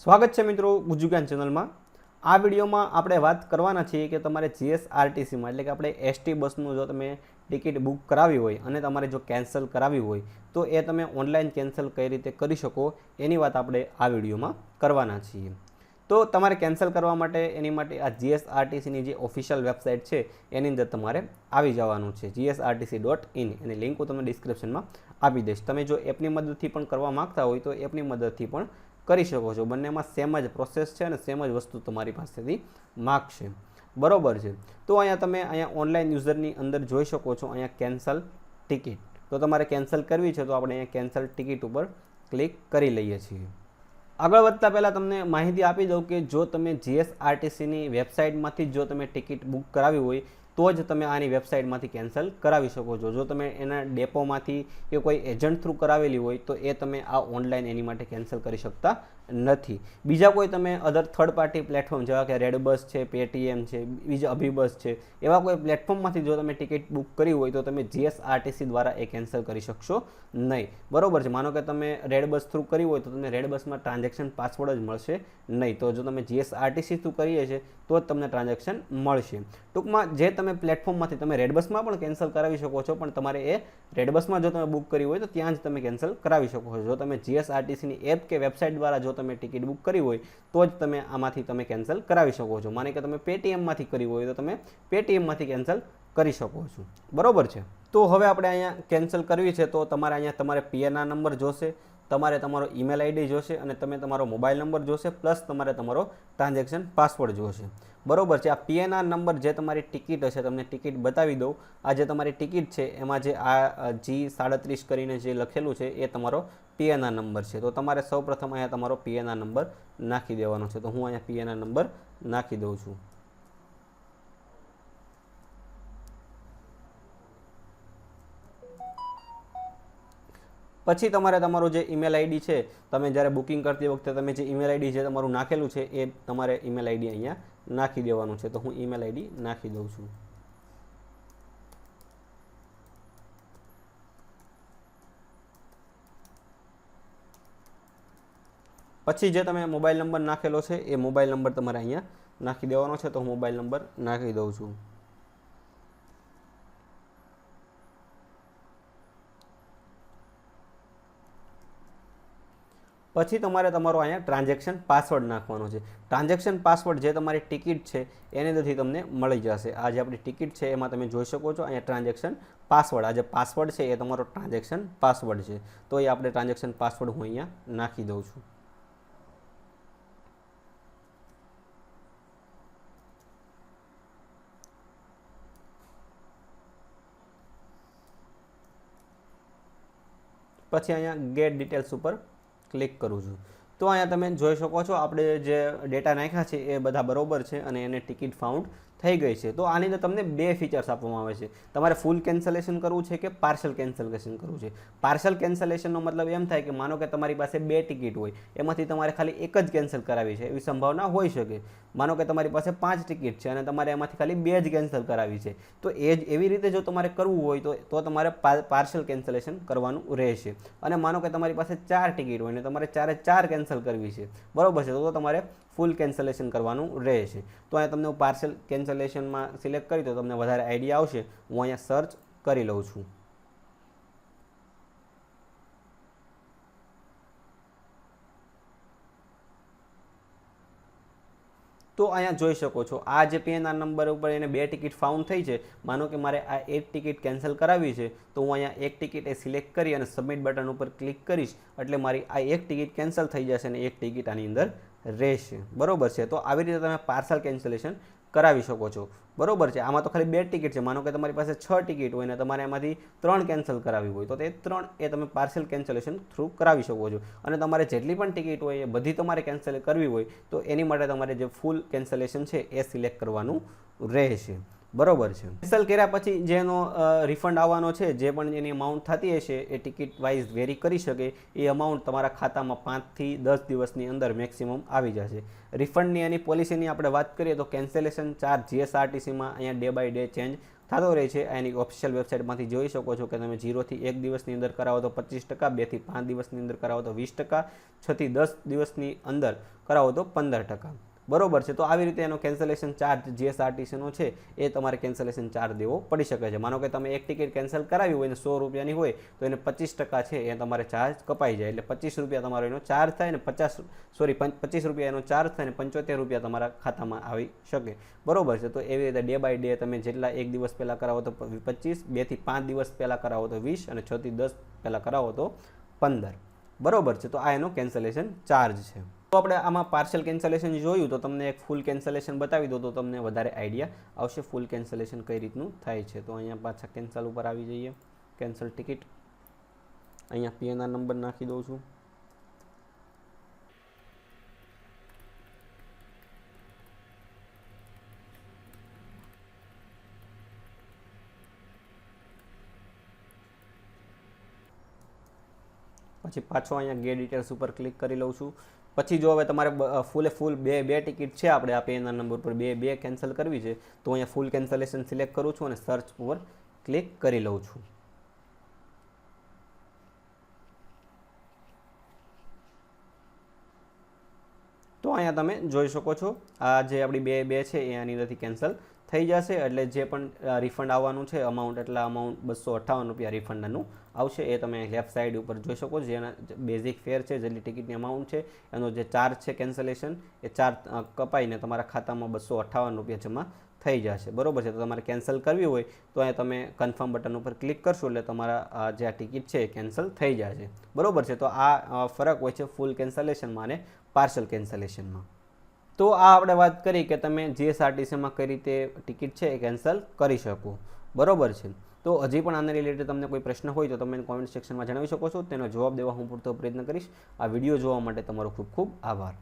સ્વાગત છે મિત્રો ગુજુગાન ચેનલમાં। આ વિડીયોમાં આપણે વાત કરવાના છીએ કે તમારે જીએસઆરટીસીમાં એટલે કે આપણે એસટી બસનું જો તમે ટિકિટ બુક કરાવી હોય અને તમારે જો કેન્સલ કરાવી હોય તો એ તમે ઓનલાઈન કેન્સલ કઈ રીતે કરી શકો એની વાત આપણે આ વિડીયોમાં કરવાના છીએ। તો તમારે કેન્સલ કરવા માટે એની માટે આ જીએસઆરટીસીની જે ઓફિશિયલ વેબસાઇટ છે એની અંદર તમારે આવી જવાનું છે gsrtc.in। એની લિંક હું તમને ડિસ્ક્રિપ્શનમાં આપી દઈશ। તમે જો એપની મદદથી પણ કરવા માગતા હોય તો એપની મદદથી પણ કરી શકો છો। બંનેમાં સેમ જ પ્રોસેસ છે અને સેમ જ વસ્તુ તમારી પાસેથી માગશે, બરોબર છે। તો અહીંયા તમે અહીંયા ઓનલાઈન યુઝરની અંદર જોઈ શકો છો અહીંયા કેન્સલ ટિકિટ। તો તમારે કેન્સલ કરવી છે તો આપણે અહીંયા કેન્સલ ટિકિટ ઉપર ક્લિક કરી લઈએ છીએ। આગળ વધતા પહેલાં તમને માહિતી આપી દઉં કે જો તમે જીએસઆરટીસીની વેબસાઇટમાંથી જો તમે ટિકિટ બુક કરાવી હોય તો જ તમે આની વેબસાઇટમાંથી કેન્સલ કરાવી શકો છો। જો તમે એના ડેપોમાંથી કે કોઈ એજન્ટ થ્રુ કરાવેલી હોય તો એ તમે આ ઓનલાઈન એની માટે કેન્સલ કરી શકતા નથી। બીજા કોઈ તમે અધર થર્ડ પાર્ટી પ્લેટફોર્મ જેવા કે રેડ બસ છે, પેટીએમ છે, બીજા અભિબસ છે, એવા કોઈ પ્લેટફોર્મમાંથી જો તમે ટિકિટ બુક કરી હોય તો તમે જીએસઆરટીસી દ્વારા એ કેન્સલ કરી શકશો નહીં, બરોબર છે। માનો કે તમે રેડ બસ થ્રુ કરી હોય તો તમને રેડ બસમાં ટ્રાન્ઝેક્શન પાસવર્ડ જ મળશે નહીં। તો જો તમે જીએસઆરટીસી થ્રુ કરીએ છીએ તો જ તમને ટ્રાન્ઝેક્શન મળશે। ટૂંકમાં જે તમે પ્લેટફોર્મમાંથી તમે રેડ બસમાં પણ કેન્સલ કરાવી શકો છો, પણ તમારે એ રેડ બસમાં જો તમે બુક કરી હોય તો ત્યાં જ તમે કેન્સલ કરાવી શકો છો। જો તમે જીએસઆરટીસીની એપ કે વેબસાઇટ દ્વારા જો તમે ટિકિટ બુક કરી હોય તો જ તમે આમાંથી તમે કેન્સલ કરાવી શકો છો। માને કે તમે પેટીએમમાંથી કરી હોય તો તમે પેટીએમમાંથી કેન્સલ કરી શકો છો, બરોબર છે। તો હવે આપણે અહીંયા કેન્સલ કરવી છે તો તમારે અહીંયા તમારે પીએનઆર નંબર જોશે, તમારે તમારો ઈમેલ આઈડી જોશે અને તમે તમારો મોબાઈલ નંબર જોશે, પ્લસ તમારે તમારો ટ્રાન્ઝેક્શન પાસવર્ડ જોશે, બરોબર છે। આ પીએનઆર નંબર જે તમારી ટિકિટ હશે, તમને ટિકિટ બતાવી દઉં। આ જે તમારી ટિકિટ છે એમાં જે આ G37 કરીને જે લખેલું છે એ તમારો પીએનઆર નંબર છે। તો તમારે સૌપ્રથમ અહીંયા તમારો પીએનઆર નંબર નાખી દેવાનો છે। તો હું અહીંયા પીએનઆર નંબર નાખી દઉં છું। પછી તમારે તમારું જે ઈમેલ આઈડી છે, તમે જ્યારે બુકિંગ કરતી વખતે તમે જે ઈમેલ આઈડી જે તમારું નાખેલું છે એ તમારે ઈમેલ આઈડી અહીંયા નાખી દેવાનું છે। તો હું ઈમેલ આઈડી નાખી દઉં છું। પછી જે તમે મોબાઈલ નંબર નાખેલો છે એ મોબાઈલ નંબર તમારે અહીંયા નાખી દેવાનો છે। તો હું મોબાઈલ નંબર નાખી દઉં છું। પછી તમારે તમારો અહીંયા ટ્રાન્ઝેક્શન પાસવર્ડ નાખવાનો છે। ટ્રાન્ઝેક્શન પાસવર્ડ જે તમારી ટિકિટ છે એની અંદરથી તમને મળી જશે। આ જે આપણી ટિકિટ છે એમાં તમે જોઈ શકો છો અહીંયા ટ્રાન્ઝેક્શન પાસવર્ડ, આ જે પાસવર્ડ છે એ તમારો ટ્રાન્ઝેક્શન પાસવર્ડ છે। તો એ આપણે ટ્રાન્ઝેક્શન પાસવર્ડ હું અહીંયા નાખી દઉં છું। પછી અહીંયા ગેટ ડિટેલ્સ ઉપર ક્લિક કરું છું। તો અહીંયા તમે જોઈ શકો છો આપણે જે ડેટા નાખ્યા છે એ બધા બરોબર છે અને એને ટિકિટ ફાઉન્ડ થઈ ગઈ છે। તો આની અંદર તમને બે ફીચર્સ આપવામાં આવે છે। તમારે ફૂલ કેન્સલેશન કરવું છે કે પાર્શલ કેન્સલેશન કરવું છે। પાર્શલ કેન્સલેશનનો મતલબ એમ થાય કે માનો કે તમારી પાસે બે ટિકિટ હોય, એમાંથી તમારે ખાલી એક જ કેન્સલ કરાવી છે, એવી સંભાવના હોઈ શકે। માનો કે તમારી પાસે 5 ટિકિટ છે અને તમારે એમાંથી ખાલી 2 જ કેન્સલ કરાવી છે, તો એવી રીતે જો તમારે કરવું હોય તો તમારે પાર્શલ કેન્સલેશન કરવાનું રહેશે। અને માનો કે તમારી પાસે 4 ટિકિટ હોય ને તમારે 4 કેન્સલ કરવી છે, બરોબર છે, તો તમારે ફૂલ કેન્સલેશન કરવાનું રહેશે। તો અહીંયા તમને હું પાર્શલ કેન્સલેશનમાં સિલેક્ટ કરી તો તમને વધારે આઈડિયા આવશે। હું અહીંયા સર્ચ કરી લઉં છું। તો અહીંયા જોઈ શકો છો આ જે પીએનઆર નંબર ઉપર એને 2 ટિકિટ ફાઉન્ડ થઈ છે। માનો કે મારે આ એક ટિકિટ કેન્સલ કરાવી છે તો હું અહીંયા એક ટિકિટ એ સિલેક્ટ કરી અને સબમિટ બટન ઉપર ક્લિક કરીશ એટલે મારી આ એક ટિકિટ કેન્સલ થઈ જશે અને એક ટિકિટ આની અંદર રહેશે, બરોબર છે। તો આવી રીતે તમે પાર્સલ કેન્સલેશન કરાવી શકો છો, બરોબર છે। આમાં તો ખાલી 2 ટિકિટ છે। માનો કે તમારી પાસે 6 ટિકિટ હોય ને તમારે એમાંથી 3 કેન્સલ કરાવી હોય તો તે 3 એ તમે પાર્સલ કેન્સલેશન થ્રુ કરાવી શકો છો। અને તમારે જેટલી પણ ટિકિટ હોય એ બધી તમારે કેન્સલ કરવી હોય તો એની માટે તમારે જે ફૂલ કેન્સલેશન છે એ સિલેક્ટ કરવાનું રહેશે, બરોબર છે। કેન્સલ કર્યા પછી જેનો રિફંડ આવવાનો છે, જે પણ એની અમાઉન્ટ થતી હશે એ ટિકિટ વાઇઝ વેરી કરી શકે, એ અમાઉન્ટ તમારા ખાતામાં 5 થી 10 દિવસની અંદર મેક્સિમમ આવી જશે। રિફંડની એની પોલિસીની આપણે વાત કરીએ તો કેન્સલેશન ચાર્જ જીએસઆરટીસીમાં અહીંયા ડે બાય ડે ચેન્જ થતો રહે છે. એની ઓફિશિયલ વેબસાઇટમાંથી જોઈ શકો છો કે તમે 0 થી 1 દિવસની અંદર કરાવો તો 25%, 2 થી 5 દિવસની અંદર કરાવો તો 20%, 6 થી 10 દિવસની અંદર કરાવો તો 15%. બરોબર છે. તો આવી રીતે એનો કેન્સલેશન ચાર્જ જીએસઆરટીસીનો છે એ તમારે કેન્સલેશન ચાર્જ દેવો પડી શકે છે. માનો કે તમે એક ટિકિટ કેન્સલ કરાવી હોય ને 100 રૂપિયાની હોય તો એને 25% છે એ તમારે ચાર્જ કપાઈ જાય, એટલે 25 રૂપિયા તમારો એનો ચાર્જ થાય ને 25 રૂપિયા એનો ચાર્જ થાય ને 75 રૂપિયા તમારા ખાતામાં આવી શકે. બરોબર છે. તો એવી રીતે ડે બાય ડે તમે જેટલા એક દિવસ પહેલાં કરાવો તો 25, 2 થી 5 દિવસ પહેલાં કરાવો તો 20 અને 6 થી 10 પહેલાં કરાવો તો 15. બરોબર છે. તો આ એનો કેન્સલેશન ચાર્જ છે. તો આપણે આમાં પાર્શિયલ કેન્સલેશન જોયું તો તમને એક ફૂલ કેન્સલેશન બતાવી દો તો તમને વધારે આઈડિયા આવશે ફૂલ કેન્સલેશન કઈ રીતનું થાય છે. તો અહીંયા પાછા કેન્સલ ઉપર આવી જઈએ, કેન્સલ ટિકિટ. અહીંયા પીએનઆર નંબર નાખી દઉં છું. પછી પાછો અહીંયા ગેટ ડિટેલ્સ ઉપર ક્લિક કરી લઉં છું. પછી જો હવે તમારે ફૂલ બે ટિકિટ છે આપણે આ પીએનઆર નંબર પર બે કેન્સલ કરવી છે તો અહીંયા ફૂલ કેન્સલેશન સિલેક્ટ કરું છું અને સર્ચ ઉપર ક્લિક કરી લઉં છું. તો અહીંયા તમે જોઈ શકો છો આ જે આપણી બે છે એ આની અંદરથી કેન્સલ થઈ જશે. એટલે જે પણ રિફંડ આવવાનું છે અમાઉન્ટ, એટલા અમાઉન્ટ 258 રૂપિયા રિફંડનું આવશે. એ તમે લેફ્ટ સાઈડ ઉપર જોઈ શકો છો. જેના બેઝિક ફેર છે, જેટલી ટિકિટની અમાઉન્ટ છે એનો જે ચાર્જ છે કેન્સલેશન એ ચાર્જ કપાઈને તમારા ખાતામાં 258 રૂપિયા જમા થઈ જશે. બરોબર છે. તો તમારે કેન્સલ કરવી હોય તો અહીંયા તમે કન્ફર્મ બટન ઉપર ક્લિક કરશો એટલે તમારા જે આ ટિકિટ છે એ કેન્સલ થઈ જશે. બરોબર છે. તો આ ફરક હોય છે ફૂલ કેન્સલેશનમાં અને પાર્શિયલ કેન્સલેશનમાં. તો આ આપણે વાત કરી કે તમે જીએસઆરટીસીમાં કઈ રીતે ટિકિટ છે એ કેન્સલ કરી શકો. બરોબર છે. તો હજી પણ આના રિલેટેડ તમને કોઈ પ્રશ્ન હોય તો તમે કોમેન્ટ સેક્શનમાં જણાવી શકો છો. તેનો જવાબ દેવા હું પૂરતો પ્રયત્ન કરીશ. આ વિડીયો જોવા માટે તમારો ખૂબ ખૂબ આભાર.